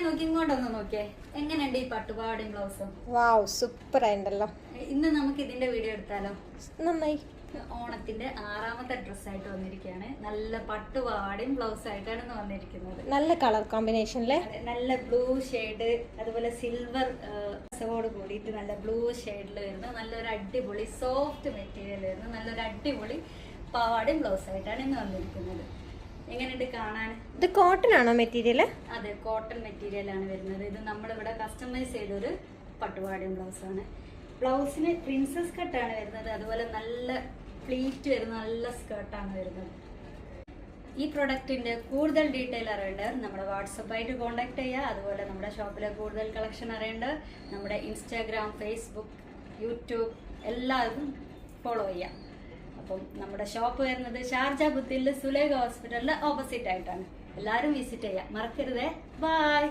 നോക്കി ഇങ്ങോട്ടൊന്ന് നോക്കിയേ. എങ്ങനെയുണ്ട് ഈ പട്ടുപാവാടയും ബ്ലൗസും? വാവ്, സൂപ്പർ ആയിണ്ടല്ലോ. ഇന്ന് നമുക്ക് ഇതിന്റെ വീഡിയോ എടുത്താലോ? നന്നായി. ഓണത്തിന്റെ 6ാമത്തെ ഡ്രസ്സായിട്ട് വന്നിരിക്കുകയാണ്. നല്ല പട്ടുപാവാടയും ബ്ലൗസ് ആയിട്ടാണ് ഇന്ന് വന്നിരിക്കുന്നത്. നല്ല കളർ കോമ്പിനേഷനിലെ നല്ല ബ്ലൂ ഷെയ്ഡ്, അതുപോലെ സിൽവർ ഓട് കൂടിയിട്ട് നല്ല ബ്ലൂ ഷെയ്ഡിൽ വരുന്ന നല്ലൊരു അടിപൊളി സോഫ്റ്റ് മെറ്റീരിയൽ വരുന്ന നല്ലൊരു അടിപൊളി പാവാടയും ബ്ലൗസ് ആയിട്ടാണ് ഇന്ന് വന്നിരിക്കുന്നത്. എങ്ങനെയുണ്ട് കാണാൻ? ഇത് കോട്ടൺ ആണോ മെറ്റീരിയൽ? അതെ, കോട്ടൺ മെറ്റീരിയൽ ആണ് വരുന്നത്. ഇത് നമ്മളിവിടെ കസ്റ്റമൈസ് ചെയ്തൊരു പട്ടുപാവാടയും ബ്ലൗസാണ്. ബ്ലൗസിന് പ്രിൻസസ് കട്ടാണ് വരുന്നത്. അതുപോലെ നല്ല പ്ലീറ്റ് വരുന്ന നല്ല സ്കേർട്ടാണ് വരുന്നത്. ഈ പ്രൊഡക്റ്റിന്റെ കൂടുതൽ ഡീറ്റെയിൽ അറിയേണ്ടവർ നമ്മുടെ വാട്സപ്പായിട്ട് കോൺടാക്ട് ചെയ്യുക. അതുപോലെ നമ്മുടെ ഷോപ്പിലെ കൂടുതൽ കളക്ഷൻ അറിയേണ്ടവർ നമ്മുടെ ഇൻസ്റ്റാഗ്രാം, ഫേസ്ബുക്ക്, യൂട്യൂബ് എല്ലാവരും ഫോളോ ചെയ്യാം. അപ്പം നമ്മുടെ ഷോപ്പ് വരുന്നത് ഷാർജ ബുദ്ധിയിൽ സുലേഖ ഹോസ്പിറ്റലിന്റെ ഓപ്പോസിറ്റ് ആയിട്ടാണ്. എല്ലാവരും വിസിറ്റ് ചെയ്യാം, മറക്കരുതേ. ബൈ.